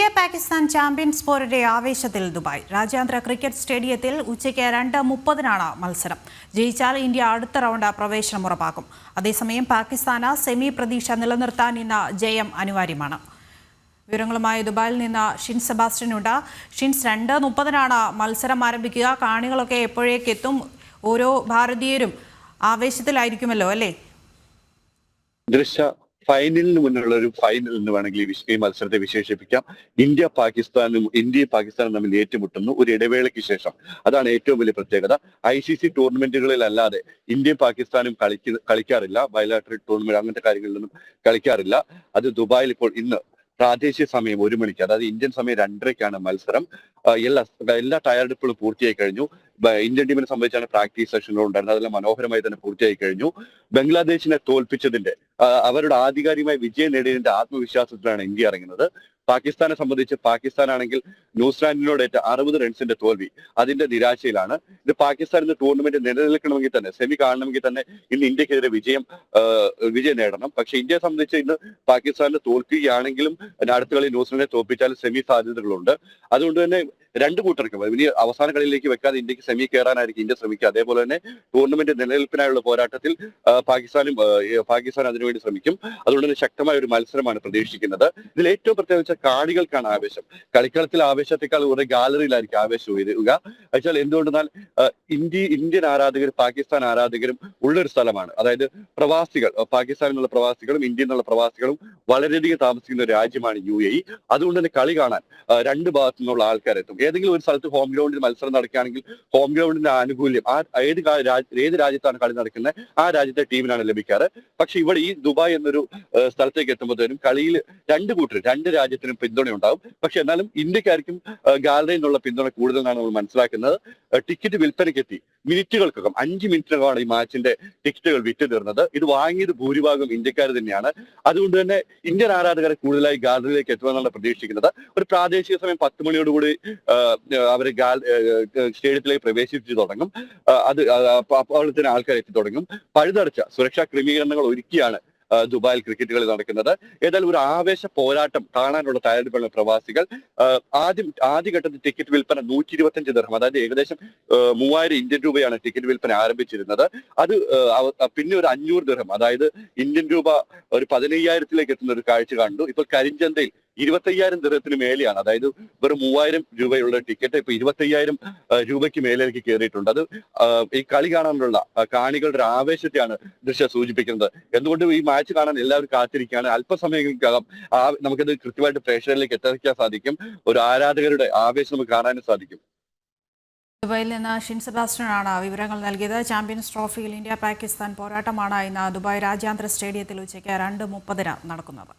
India Pakistan champions പോരിന്റെ ആവേശത്തിൽ Dubai. രാജ്യാന്തര cricket സ്റ്റേഡിയത്തിൽ ഉച്ചയ്ക്ക് 2:30 മത്സരം. ജയിച്ചാൽ ഇന്ത്യ അടുത്ത റൗണ്ട് പ്രവേശനം ഉറപ്പാക്കും. അതേസമയം പാകിസ്ഥാന് സെമി പ്രതീക്ഷ നിലനിർത്താൻ ഇന്ന് ജയം അനിവാര്യമാണ്. വിവരങ്ങളുമായി ദുബായിൽ നിന്ന് ഷിൻസ് സെബാസ്റ്റ്യൻ ഉണ്ട്. ഷിൻസ്, 2:30 മത്സരം ആരംഭിക്കുക. കാണികളൊക്കെ എപ്പോഴേക്കെത്തും? ഓരോ ഭാരതീയരും ആവേശത്തിലായിരിക്കുമല്ലോ അല്ലേ? ഫൈനലിന് മുന്നുള്ള ഒരു ഫൈനൽ എന്ന് വേണമെങ്കിൽ ഈ മത്സരത്തെ വിശേഷിപ്പിക്കാം. ഇന്ത്യയും പാകിസ്ഥാനും തമ്മിൽ ഏറ്റുമുട്ടുന്നു ഒരു ഇടവേളയ്ക്ക് ശേഷം. അതാണ് ഏറ്റവും വലിയ പ്രത്യേകത. ICC ടൂർണമെന്റുകളിലല്ലാതെ ഇന്ത്യയും പാകിസ്ഥാനും കളിക്കാറില്ല. ബയലാറ്ററൽ ടൂർണമെന്റ് അങ്ങനത്തെ കാര്യങ്ങളിലൊന്നും കളിക്കാറില്ല. അത് ദുബായിൽ ഇപ്പോൾ ഇന്ന് പ്രാദേശിക സമയം 1 മണിക്ക്, അതായത് ഇന്ത്യൻ സമയം 2:30 മത്സരം. എല്ലാ തയ്യാറെടുപ്പുകളും പൂർത്തിയായി കഴിഞ്ഞു. ഇന്ത്യൻ ടീമിനെ സംബന്ധിച്ചാണ് പ്രാക്ടീസ് സെഷനുകൾ ഉണ്ടായിരുന്നത്. അതെല്ലാം മനോഹരമായി തന്നെ പൂർത്തിയായി കഴിഞ്ഞു. ബംഗ്ലാദേശിനെ തോൽപ്പിച്ചതിന്റെ അവരുടെ ആധികാരികമായ വിജയം നേടിയതിന്റെ ആത്മവിശ്വാസത്തിലാണ് ഇന്ത്യ ഇറങ്ങുന്നത്. പാകിസ്ഥാനെ സംബന്ധിച്ച് പാകിസ്ഥാനാണെങ്കിൽ ന്യൂസിലാൻഡിനോടേറ്റ 60 റൺസിന്റെ തോൽവി, അതിന്റെ നിരാശയിലാണ്. ഇത് പാകിസ്ഥാൻ ഇന്ന് ടൂർണമെന്റ് നിലനിൽക്കണമെങ്കിൽ തന്നെ, സെമി കാണണമെങ്കിൽ തന്നെ ഇന്ന് ഇന്ത്യക്കെതിരെ വിജയം നേടണം. പക്ഷെ ഇന്ത്യയെ സംബന്ധിച്ച് ഇന്ന് പാകിസ്ഥാനെ തോൽക്കുകയാണെങ്കിലും അടുത്ത കളി ന്യൂസിലാൻഡിനെ തോൽപ്പിച്ചാൽ സെമി സാധ്യതകളുണ്ട്. അതുകൊണ്ട് തന്നെ രണ്ടു കൂട്ടർക്കും ഇനി അവസാന കളിയിലേക്ക് വെക്കാതെ ഇന്ത്യക്ക് സെമി കയറാനായിരിക്കും ഇന്ത്യ ശ്രമിക്കുക. അതേപോലെ തന്നെ ടൂർണമെന്റ് നിലനിൽപ്പിനായുള്ള പോരാട്ടത്തിൽ പാകിസ്ഥാൻ അതിനുവേണ്ടി ശ്രമിക്കും. അതുകൊണ്ട് തന്നെ ശക്തമായ ഒരു മത്സരമാണ് പ്രതീക്ഷിക്കുന്നത്. ഇതിൽ ഏറ്റവും പ്രത്യേകിച്ച് കാണികൾക്കാണ് ആവേശം. കളിക്കളത്തിൽ ആവേശത്തെക്കാൾ കുറെ ഗാലറിയിലായിരിക്കും ആവേശം ഉയരുക. വെച്ചാൽ എന്തുകൊണ്ടെന്നാൽ ഇന്ത്യൻ ആരാധകരും പാകിസ്ഥാൻ ആരാധകരും ഉള്ളൊരു സ്ഥലമാണ്. അതായത് പ്രവാസികൾ, പാകിസ്ഥാനിൽ നിന്നുള്ള പ്രവാസികളും ഇന്ത്യയിൽ നിന്നുള്ള പ്രവാസികളും വളരെയധികം താമസിക്കുന്ന ഒരു രാജ്യമാണ് UAE. അതുകൊണ്ട് തന്നെ കളി കാണാൻ രണ്ട് ഭാഗത്തു നിന്നുള്ള ആൾക്കാരെത്തും. ഏതെങ്കിലും ഒരു സ്ഥലത്ത് ഹോം ഗ്രൗണ്ടിൽ മത്സരം നടക്കുകയാണെങ്കിൽ ഹോം ഗ്രൗണ്ടിന്റെ ആനുകൂല്യം ഏത് രാജ്യത്താണ് കളി നടക്കുന്നത് ആ രാജ്യത്തെ ടീമിനാണ് ലഭിക്കാറ്. പക്ഷെ ഇവിടെ ഈ ദുബായ് എന്നൊരു സ്ഥലത്തേക്ക് എത്തുമ്പോഴത്തേനും കളിയിൽ രണ്ട് രാജ്യത്തിനും പിന്തുണ ഉണ്ടാവും. പക്ഷെ എന്നാലും ഇന്ത്യക്കാർക്കും ഗാലറിയിൽ നിന്നുള്ള പിന്തുണ കൂടുതലെന്നാണ് നമ്മൾ മനസ്സിലാക്കുന്നത്. ടിക്കറ്റ് വിൽപ്പനയ്ക്കെത്തി മിനിറ്റുകൾക്കകം 5 മിനിറ്റിനകമാണ് ഈ മാച്ചിന്റെ ടിക്കറ്റുകൾ വിറ്റ് തീർന്നത്. ഇത് വാങ്ങിയത് ഭൂരിഭാഗം ഇന്ത്യക്കാർ തന്നെയാണ്. അതുകൊണ്ട് തന്നെ ഇന്ത്യൻ ആരാധകരെ കൂടുതലായി ഗാലറിയിലേക്ക് എത്തുമെന്നാണ് പ്രതീക്ഷിക്കുന്നത്. ഒരു പ്രാദേശിക സമയം 10 മണിയോടുകൂടി അവര് സ്റ്റേഡിയത്തിലേക്ക് പ്രവേശിച്ചു തുടങ്ങും. അപ്പോൾ തന്നെ ആൾക്കാർ എത്തി തുടങ്ങും. പഴുതടച്ച സുരക്ഷാ ക്രമീകരണങ്ങൾ ഒരുക്കിയാണ് ദുബായിൽ ക്രിക്കറ്റ് കളി നടക്കുന്നത്. ഏതായാലും ഒരു ആവേശ പോരാട്ടം കാണാനുള്ള തയ്യാറെടുപ്പുള്ള പ്രവാസികൾ. ആദ്യഘട്ടത്തിൽ ടിക്കറ്റ് വിൽപ്പന 125 ദിർഹം, അതായത് ഏകദേശം 3000 ഇന്ത്യൻ രൂപയാണ് ടിക്കറ്റ് വിൽപ്പന ആരംഭിച്ചിരുന്നത്. അത് പിന്നെ ഒരു 500 ദിർഹം, അതായത് ഇന്ത്യൻ രൂപ ഒരു 15,000 എത്തുന്ന ഒരു കാഴ്ച കണ്ടു. ഇപ്പോൾ കരിഞ്ചന്തയിൽ 25,000 ദിർഹത്തിന് മേലെയാണ്. അതായത് വെറും 3000 രൂപയുള്ള ടിക്കറ്റ് ഇപ്പൊ 25,000 രൂപയ്ക്ക് മേലേക്ക് കയറിയിട്ടുണ്ട്. അത് ഈ കളി കാണാനുള്ള കാണികളുടെ ആവേശത്തെയാണ് സൂചിപ്പിക്കുന്നത്. എന്തുകൊണ്ട് ഈ മാച്ച് കാണാൻ എല്ലാവരും കാത്തിരിക്കുകയാണ്. അല്പസമയങ്ങൾക്കകം നമുക്കത് കൃത്യമായിട്ട് പ്രേക്ഷകരിലേക്ക് എത്തിക്കാൻ സാധിക്കും. ഒരു ആരാധകരുടെ ആവേശം നമുക്ക് കാണാനും സാധിക്കും. ദുബായിൽ നിന്ന് ഷിൻസ് സെബാസ്റ്റ്യൻ ആണ് വിവരങ്ങൾ നൽകിയത്. ചാമ്പ്യൻസ് ട്രോഫിയിൽ ഇന്ത്യ പാകിസ്ഥാൻ പോരാട്ടമാണ് ഇന്ന് ദുബായ് രാജ്യാന്തര സ്റ്റേഡിയത്തിൽ ഉച്ചയ്ക്ക് 2:30 നടക്കുന്നത്.